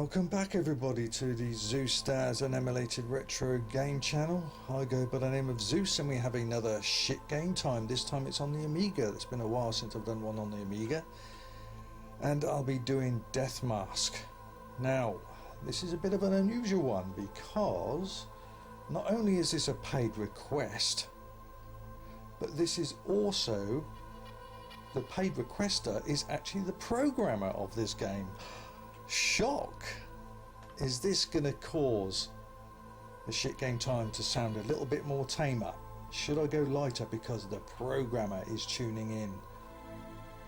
Welcome back everybody to the Zeusdaz Unemulated Retro Game Channel. I go by the name of Zeus and we have another shit game time. This time it's on the Amiga. It's been a while since I've done one on the Amiga. And I'll be doing Death Mask. Now, this is a bit of an unusual one because not only is this a paid request, but this is also, the paid requester is actually the programmer of this game. Shock! Is this going to cause the shit game time to sound a little bit more tamer? Should I go lighter because the programmer is tuning in?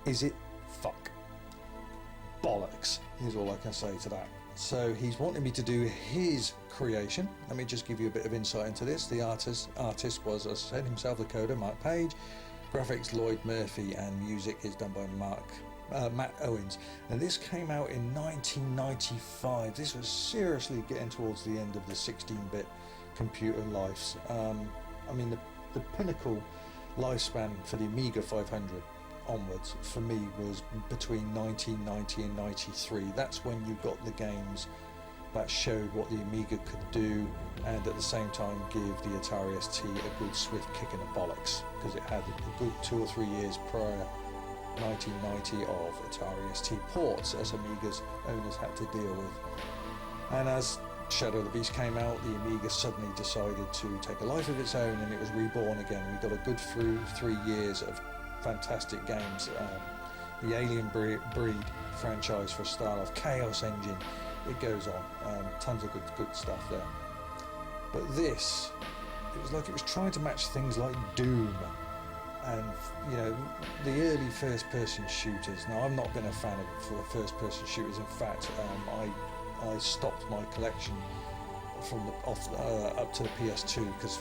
Is it fuck? Bollocks is all I can say to that. So he's wanting me to do his creation. Let me just give you a bit of insight into this. The artist was, as I said, himself, the coder, Mark Page. Graphics, Lloyd Murphy, and music is done by Matt Owens. And this came out in 1995. This was seriously getting towards the end of the 16-bit computer lives. I mean, the pinnacle lifespan for the Amiga 500 onwards for me was between 1990 and 93. That's when you got the games that showed what the Amiga could do, and at the same time give the Atari ST a good swift kick in the bollocks, because it had a good 2 or 3 years prior, 1990, of Atari ST ports, as Amiga's owners had to deal with. And as Shadow of the Beast came out, the Amiga suddenly decided to take a life of its own, and it was reborn again. We got a good 3 years of fantastic games. The Alien Breed franchise for a start off, Chaos Engine, it goes on, tons of good stuff there. But this, it was like it was trying to match things like Doom and, you know, the early first-person shooters. Now, I've not been a fan of first-person shooters. In fact, I stopped my collection from up to the PS2, because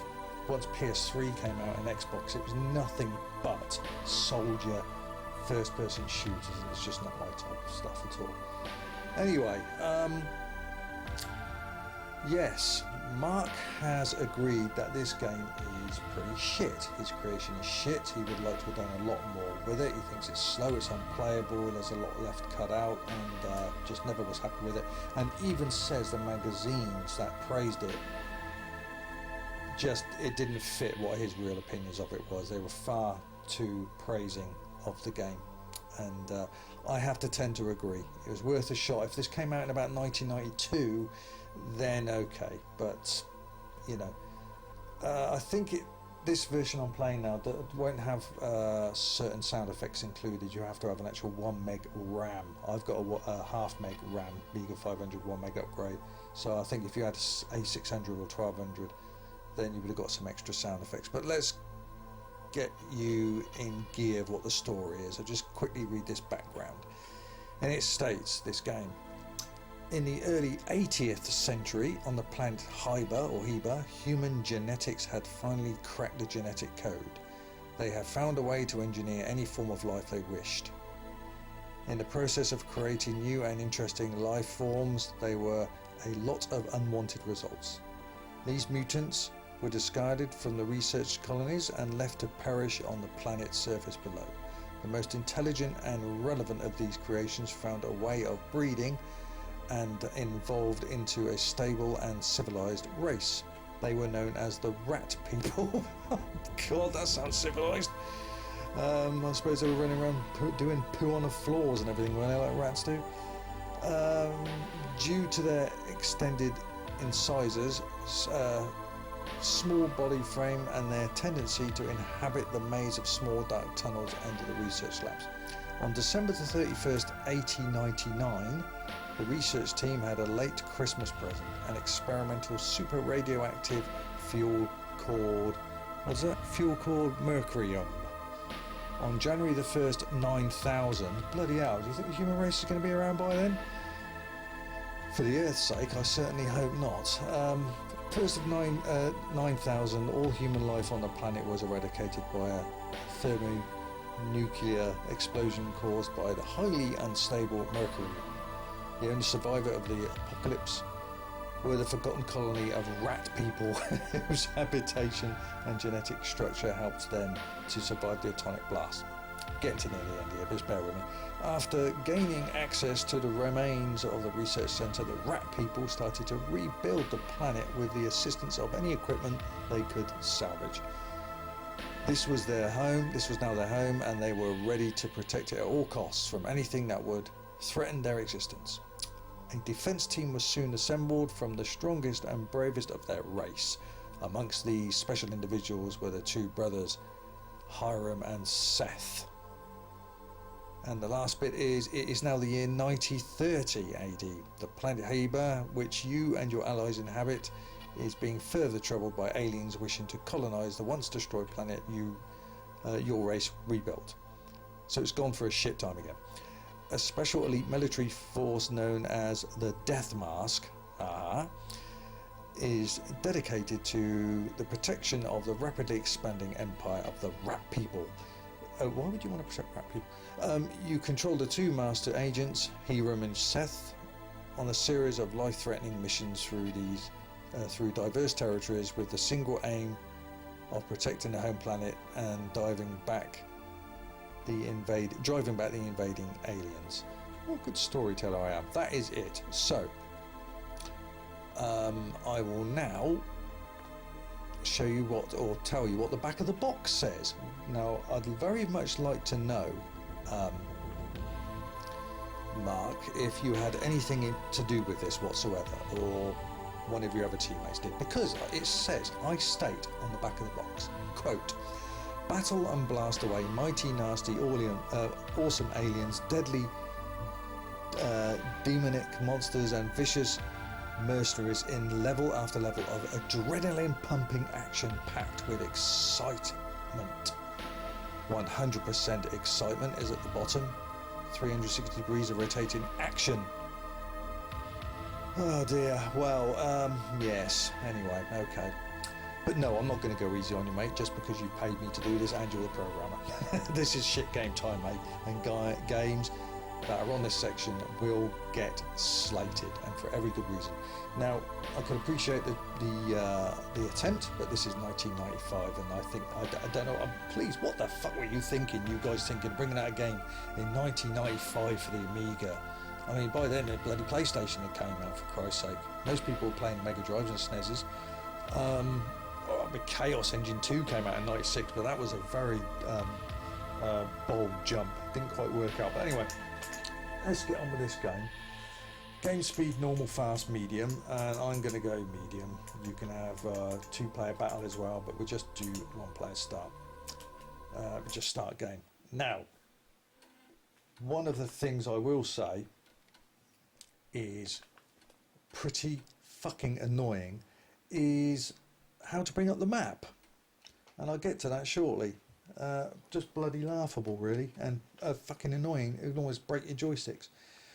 once PS3 came out and Xbox, it was nothing but soldier first-person shooters, and it's just not my type of stuff at all. Anyway, yes, Mark has agreed that this game is pretty shit. His creation is shit. He would like to have done a lot more with it. He thinks it's slow, it's unplayable, there's a lot left cut out, and just never was happy with it. And even says the magazines that praised it, just, it didn't fit what his real opinions of it was. They were far too praising of the game. And I have to tend to agree. It was worth a shot. If this came out in about 1992, then okay. But, you know, I think this version I'm playing now won't have certain sound effects included. You have to have an actual 1 meg RAM. I've got a half meg RAM, Amiga 500 1 meg upgrade. So I think if you had a 600 or 1200, then you would have got some extra sound effects. But let's get you in gear of what the story is. I'll just quickly read this background. And it states, this game: in the early 80th century, on the planet Hiba, human genetics had finally cracked the genetic code. They had found a way to engineer any form of life they wished. In the process of creating new and interesting life forms, there were a lot of unwanted results. These mutants were discarded from the research colonies and left to perish on the planet's surface below. The most intelligent and relevant of these creations found a way of breeding and evolved into a stable and civilized race. They were known as the Rat People. God, that sounds civilized. I suppose they were running around doing poo on the floors and everything, weren't they, like rats do? Due to their extended incisors, small body frame, and their tendency to inhabit the maze of small dark tunnels under the research labs. On December the 31st, 1899, the research team had a late Christmas present, an experimental super radioactive fuel called mercurium. On January the 1st, 9000, bloody hell, do you think the human race is going to be around by then? For the Earth's sake, I certainly hope not. First of 9,000, all human life on the planet was eradicated by a thermonuclear explosion caused by the highly unstable mercury. The only survivor of the apocalypse were the forgotten colony of rat people whose habitation and genetic structure helped them to survive the atomic blast. Getting to near the end here, just bear with me. After gaining access to the remains of the research centre, the rat people started to rebuild the planet with the assistance of any equipment they could salvage. This was their home, this was now their home, and they were ready to protect it at all costs from anything that would threaten their existence. A defence team was soon assembled from the strongest and bravest of their race. Amongst these special individuals were the two brothers, Hiram and Seth. And the last bit is, it is now the year 9030 AD. The planet Haber, which you and your allies inhabit, is being further troubled by aliens wishing to colonise the once destroyed planet your race rebuilt. So it's gone for a shit time again. A special elite military force known as the Death Mask is dedicated to the protection of the rapidly expanding empire of the rat people. Why would you want to protect rat people? You control the two master agents, Hiram and Seth, on a series of life-threatening missions through diverse territories with the single aim of protecting the home planet and driving back the invading aliens. What a good storyteller I am. That is it. So, I will now show you or tell you what the back of the box says. Now, I'd very much like to know, Mark, if you had anything to do with this whatsoever, or one of your other teammates did, because it says, I state on the back of the box, quote, battle and blast away mighty, nasty, awesome aliens, deadly demonic monsters and vicious mercenaries in level after level of adrenaline pumping action packed with excitement. 100% excitement is at the bottom. 360 degrees of rotating action. Oh dear. Well, yes. Anyway, okay. But no, I'm not going to go easy on you, mate, just because you paid me to do this and you're the programmer. This is shit game time, mate. And games that are on this section will get slated, and for every good reason. Now, I can appreciate the attempt, but this is 1995, and I don't know. Please, what the fuck were you thinking? You guys thinking bringing out a game in 1995 for the Amiga? I mean, by then the bloody PlayStation had came out, for Christ's sake. Most people were playing Mega Drives and SNESes. The Chaos Engine 2 came out in 96, but that was a very bold jump. Didn't quite work out. But anyway, let's get on with this game. Game speed, normal, fast, medium, and I'm going to go medium. You can have two-player battle as well, but we'll just do one-player start. We'll just start game. Now, one of the things I will say is pretty fucking annoying is how to bring up the map, and I'll get to that shortly. Just bloody laughable, really, and fucking annoying. It would almost break your joysticks.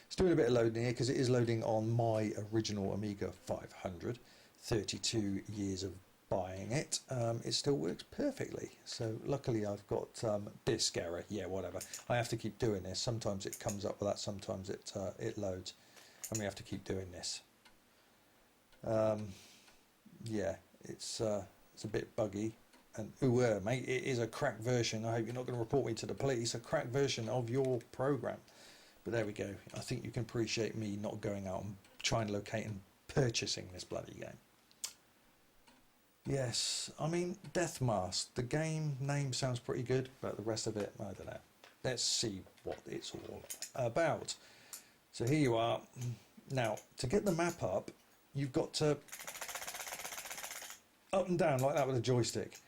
It's doing a bit of loading here because it is loading on my original Amiga 500. 32 years of buying it. It still works perfectly. So luckily I've got disk error. Yeah, whatever. I have to keep doing this. Sometimes it comes up with that. Sometimes it loads, and we have to keep doing this. Yeah, it's a bit buggy. And mate, it is a cracked version. I hope you're not going to report me to the police. A cracked version of your program. But there we go. I think you can appreciate me not going out and trying to locate and purchasing this bloody game. Yes, I mean, Death Mask. The game name sounds pretty good, but the rest of it, I don't know. Let's see what it's all about. So here you are. Now, to get the map up, you've got to up and down like that with a joystick,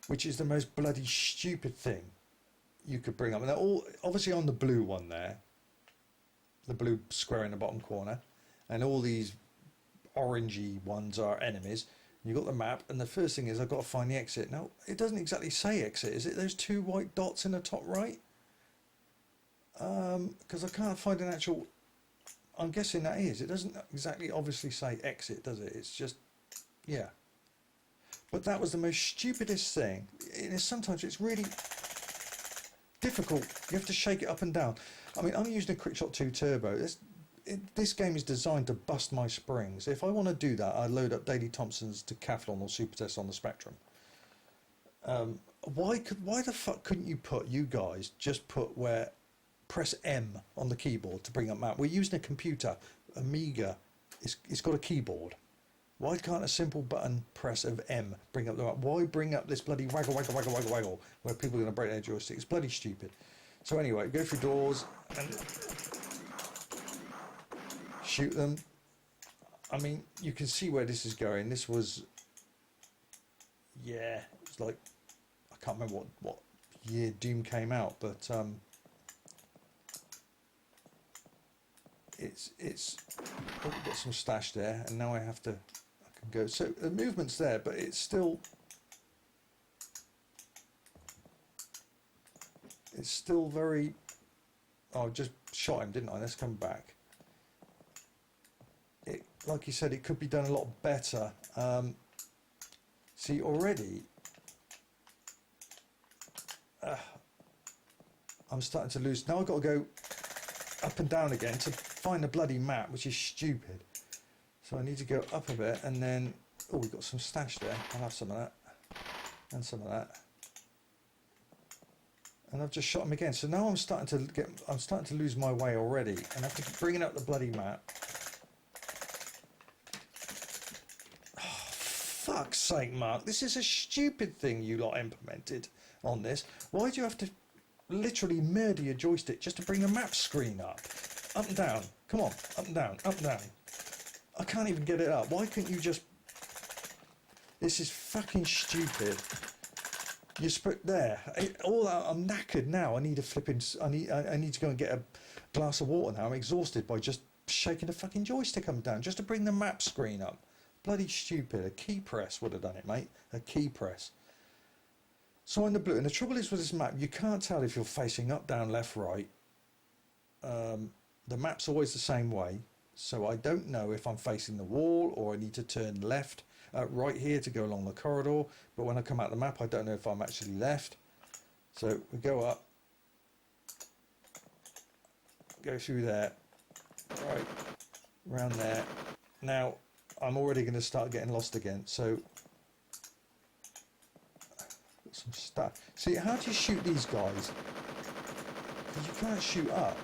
which is the most bloody stupid thing you could bring up. And they're all obviously on the blue one there, the blue square in the bottom corner, and all these orangey ones are enemies. You've got the map, and the first thing is I've got to find the exit. Now, it doesn't exactly say exit, is it? Those two white dots in the top right? Because I can't find an actual... I'm guessing that is. It doesn't exactly obviously say exit, does it? It's just... yeah. But that was the most stupidest thing. Sometimes it's really difficult. You have to shake it up and down. I mean, I'm using a QuickShot 2 Turbo. This game is designed to bust my springs. If I want to do that, I load up Daley Thompson's Decathlon or Supertest on the Spectrum. Why the fuck couldn't you guys just put where press M on the keyboard to bring up map? We're using a computer, Amiga. It's got a keyboard. Why can't a simple button press of M bring up the map? Why bring up this bloody waggle where people are going to break their joystick? It's bloody stupid. So anyway, go through doors and shoot them. I mean, you can see where this is going. This was, yeah, it's like, I can't remember what year Doom came out, but it's oh, got some stash there, and now I can go. So the movement's there, but it's still very. Oh, I just shot him, didn't I? Let's come back. It, like you said, it could be done a lot better. See, already I'm starting to lose. Now I've got to go up and down again to find the bloody map, which is stupid. So I need to go up a bit, and then, oh, we've got some stash there. I'll have some of that, and some of that. And I've just shot him again. So now I'm starting to lose my way already, and I have to keep bringing up the bloody map. Oh, fuck's sake, Mark! This is a stupid thing you lot implemented on this. Why do you have to literally murder your joystick just to bring the map screen up? Up and down. Come on, up and down, up and down. I can't even get it up. Why couldn't you just... This is fucking stupid. You split there. I'm knackered now. I need a flipping... I need to go and get a glass of water now. I'm exhausted by just shaking the fucking joystick up and down just to bring the map screen up. Bloody stupid. A key press would have done it, mate. A key press. So in the blue, and the trouble is with this map, you can't tell if you're facing up, down, left, right. The map's always the same way, so I don't know if I'm facing the wall or I need to turn left, right here to go along the corridor. But when I come out the map, I don't know if I'm actually left. So we go up, go through there, right, round there. Now I'm already going to start getting lost again. So some stuff. See, how do you shoot these guys? Because you can't shoot up.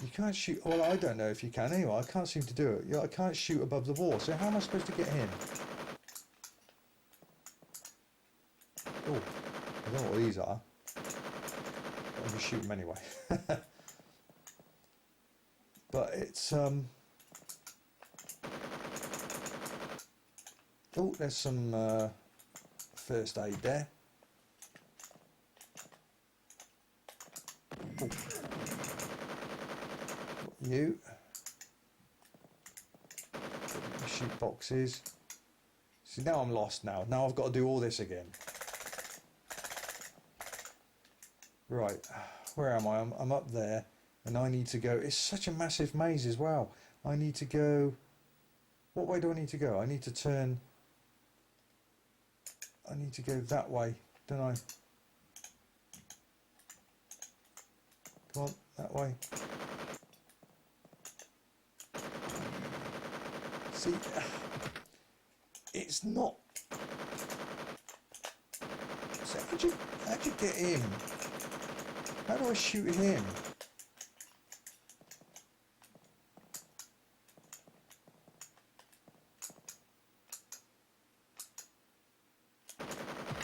You can't shoot. Well, I don't know if you can anyway. I can't seem to do it. I can't shoot above the wall. So how am I supposed to get him? Oh, I don't know what these are. I'll just shoot them anyway. But it's oh, there's some first aid there. Oh. You shoot boxes. See, now I'm lost now. Now I've got to do all this again. Right, where am I? I'm up there, and I need to go. It's such a massive maze as well. I need to go. What way do I need to go? I need to turn. I need to go that way, don't I? Come on, that way. See, it's not. So how'd you get him? How do I shoot him?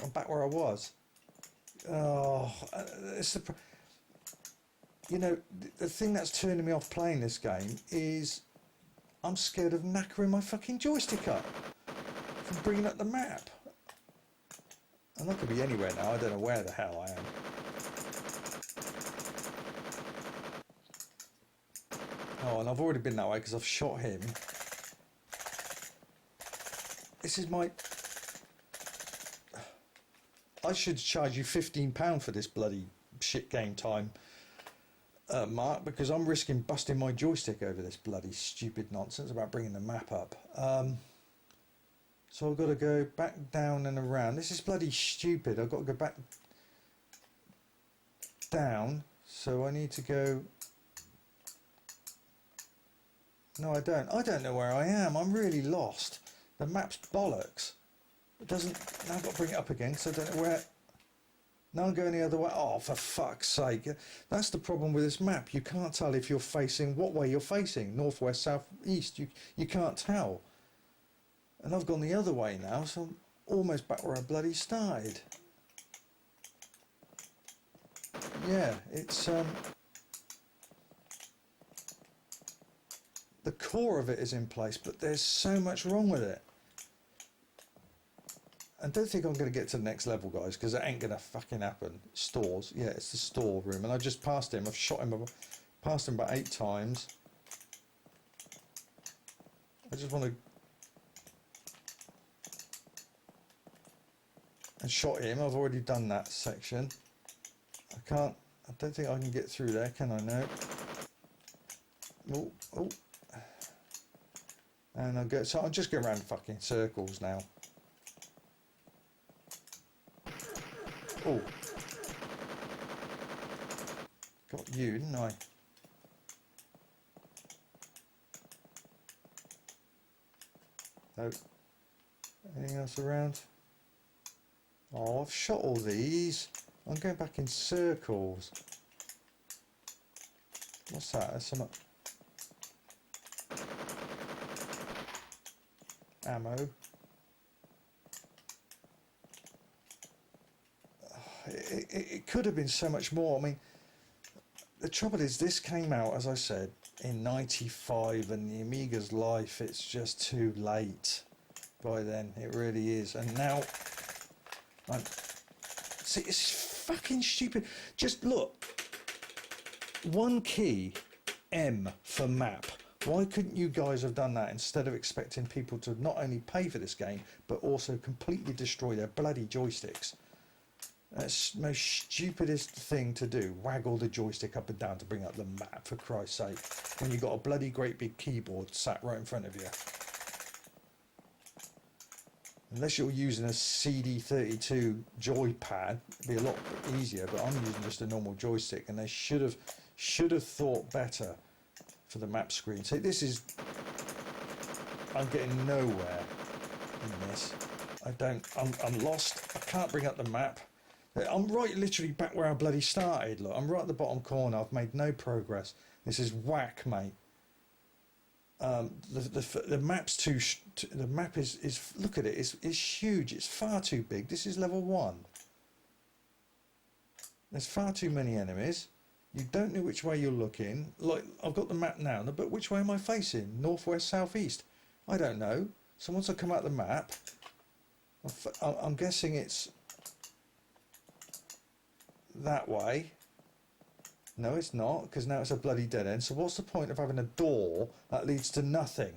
I'm back where I was. Oh, it's the. You know, the thing that's turning me off playing this game is I'm scared of knackering my fucking joystick up from bringing up the map. And I could be anywhere now. I don't know where the hell I am. Oh, and I've already been that way because I've shot him. This is my... I should charge you £15 for this bloody shit game time, Mark, because I'm risking busting my joystick over this bloody stupid nonsense about bringing the map up. So I've got to go back, down and around. This is bloody stupid. I've got to go back down, so I need to go... No, I don't. I don't know where I am. I'm really lost. The map's bollocks. It doesn't. Now I've got to bring it up again because I don't know where. Now I'm going the other way. Oh, for fuck's sake. That's the problem with this map. You can't tell if you're facing what way you're facing. North, west, south, east. You can't tell. And I've gone the other way now, so I'm almost back where I bloody started. Yeah, it's the core of it is in place, but there's so much wrong with it. I don't think I'm going to get to the next level, guys, because that ain't going to fucking happen. Stores. Yeah, it's the store room. And I just passed him. I've shot him. Passed him about 8 times. I just want to... And shot him. I've already done that section. I don't think I can get through there, can I? No. Oh, oh. And I'll go... So I'll just go around fucking circles now. Oh, got you, didn't I? No. Anything else around? Oh, I've shot all these. I'm going back in circles. What's that? That's some ammo. It could have been so much more. I mean, the trouble is, this came out, as I said, in '95, and the Amiga's life, it's just too late by then. It really is. And now, see, it's fucking stupid. Just look. One key, M for map. Why couldn't you guys have done that instead of expecting people to not only pay for this game, but also completely destroy their bloody joysticks? That's the most stupidest thing to do. Waggle the joystick up and down to bring up the map, for Christ's sake, when you've got a bloody great big keyboard sat right in front of you. Unless you're using a CD32 joypad, it'd be a lot easier, but I'm using just a normal joystick, and they should have thought better for the map screen. See, this is... I'm getting nowhere in this. I'm lost. I can't bring up the map. I'm right literally back where I bloody started. Look, I'm right at the bottom corner. I've made no progress. This is whack, mate. The map's the map is look at it. It's huge. It's far too big. This is level 1. There's far too many enemies. You don't know which way you're looking. Like, I've got the map now, but which way am I facing? North, west, south, east? I don't know. So once I come out the map, I'm guessing it's that way. No, it's not, because now it's a bloody dead end. So what's the point of having a door that leads to nothing?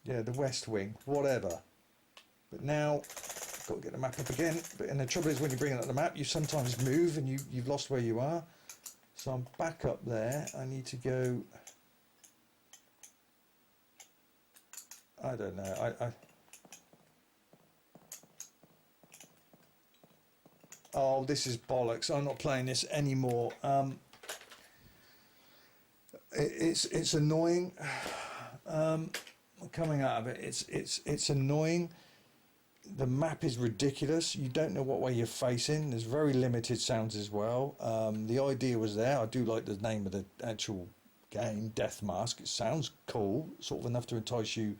Yeah, the west wing, whatever. But now, I've got to get the map up again. And the trouble is, when you bring up the map, you sometimes move and you've lost where you are. So I'm back up there. I need to go... I don't know. Oh, this is bollocks. I'm not playing this anymore. It's annoying. Coming out of it, it's annoying. The map is ridiculous. You don't know what way you're facing. There's very limited sounds as well. The idea was there. I do like the name of the actual game, Death Mask. It sounds cool, sort of enough to entice you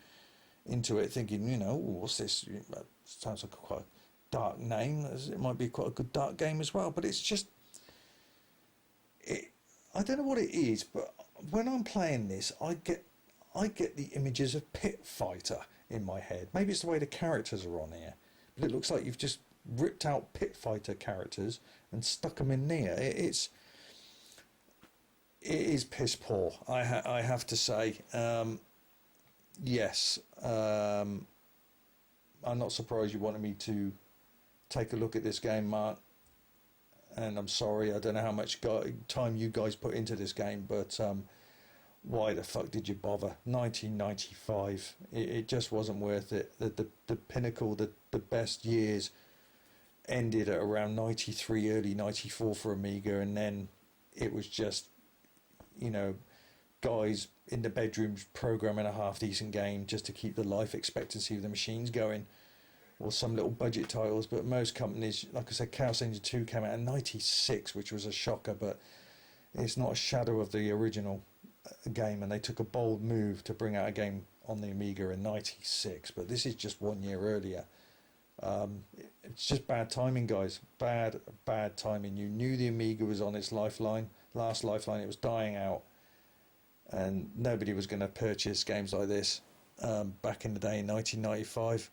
into it, thinking, you know, what's this? It sounds like quite a dark name. It might be quite a good dark game as well. But it's just, I don't know what it is, but when I'm playing this, I get the images of Pit Fighter in my head. Maybe it's the way the characters are on here, but it looks like you've just ripped out Pit Fighter characters and stuck them in there. It is piss poor. I have to say. Yes, I'm not surprised you wanted me to take a look at this game, Mark. And I'm sorry, I don't know how much time you guys put into this game, but why the fuck did you bother? 1995, it just wasn't worth it. The pinnacle, the best years ended at around 93, early 94 for Amiga, and then it was just, you know, guys in the bedrooms programming a half decent game just to keep the life expectancy of the machines going, or some little budget titles. But most companies, like I said, Chaos Engine 2 came out in '96, which was a shocker, but it's not a shadow of the original game, and they took a bold move to bring out a game on the Amiga in '96, but this is just 1 year earlier. It's just bad timing, guys. Bad timing. You knew the Amiga was on its last lifeline. It was dying out, and nobody was going to purchase games like this back in the day in 1995,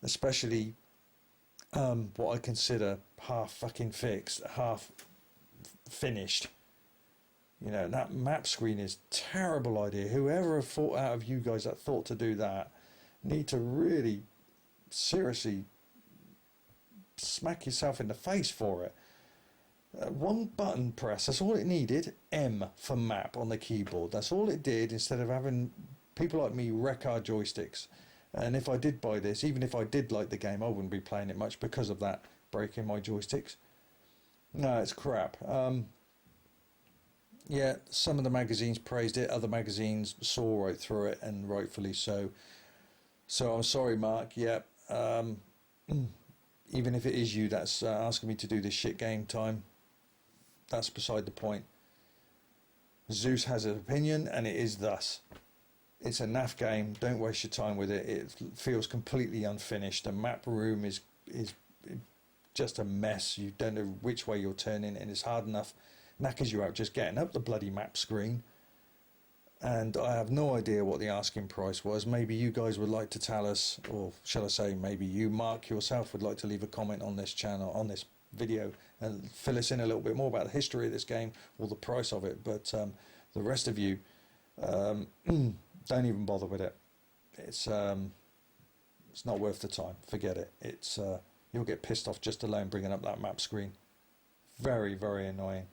especially what I consider half fucking fixed, half finished. You know, that map screen is a terrible idea. Whoever thought out of you guys that thought to do that need to really seriously smack yourself in the face for it. One button press, that's all it needed. M for map on the keyboard. That's all it did, instead of having people like me wreck our joysticks. And if I did buy this, even if I did like the game, I wouldn't be playing it much because of that, breaking my joysticks. No, it's crap. Yeah, some of the magazines praised it, other magazines saw right through it, and rightfully so. So I'm sorry, Mark. Yeah, even if it is you that's asking me to do this shit game time, that's beside the point. Zeus has an opinion, and it is thus. It's a naff game. Don't waste your time with it. It feels completely unfinished. The map room is just a mess. You don't know which way you're turning, and it's hard enough. Knackers you out just getting up the bloody map screen. And I have no idea what the asking price was. Maybe you guys would like to tell us, or shall I say, maybe you, Mark, yourself would like to leave a comment on this channel, on this video, and fill us in a little bit more about the history of this game or the price of it. But the rest of you, don't even bother with it. It's not worth the time. Forget it. It's you'll get pissed off just alone bringing up that map screen. Very, very annoying.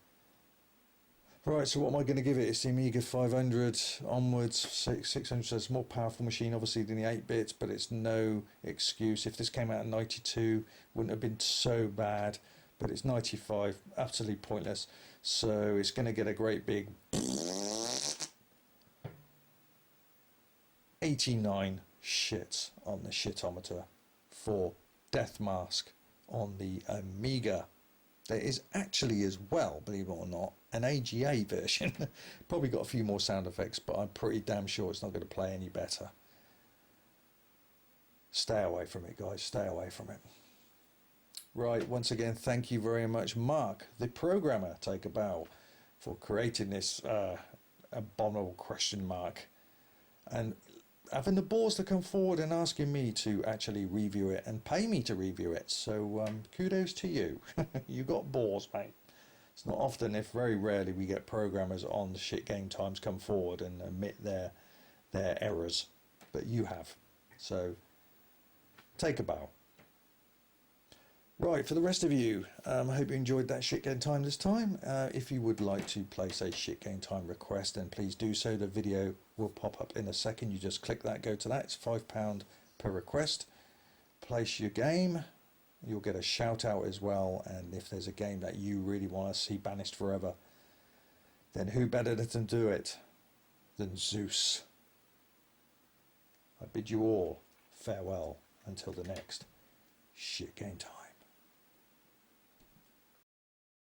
Right, so what am I going to give it? It's the Amiga 500 onwards, 600, so it's a more powerful machine obviously than the 8-bits, but it's no excuse. If this came out in 92, wouldn't have been so bad, but it's 95, utterly pointless. So it's going to get a great big 89 shits on the shitometer for Death Mask on the Amiga. There is actually as well, believe it or not, an AGA version. Probably got a few more sound effects, but I'm pretty damn sure it's not going to play any better. Stay away from it, guys. Stay away from it. Right, once again, thank you very much, Mark, the programmer, take a bow, for creating this abominable question mark. And having the balls to come forward and asking me to actually review it and pay me to review it. So kudos to you. You got balls, mate. It's not often, if very rarely, we get programmers on the Shit Game Times come forward and admit their errors, but you have. So take a bow. Right, for the rest of you, I hope you enjoyed that Shit Game Time this time. If you would like to place a Shit Game Time request, then please do so. The video will pop up in a second. You just click that, go to that. It's £5 per request. Place your game. You'll get a shout out as well. And if there's a game that you really want to see banished forever, then who better to do it than Zeus? I bid you all farewell until the next Shit Game Time.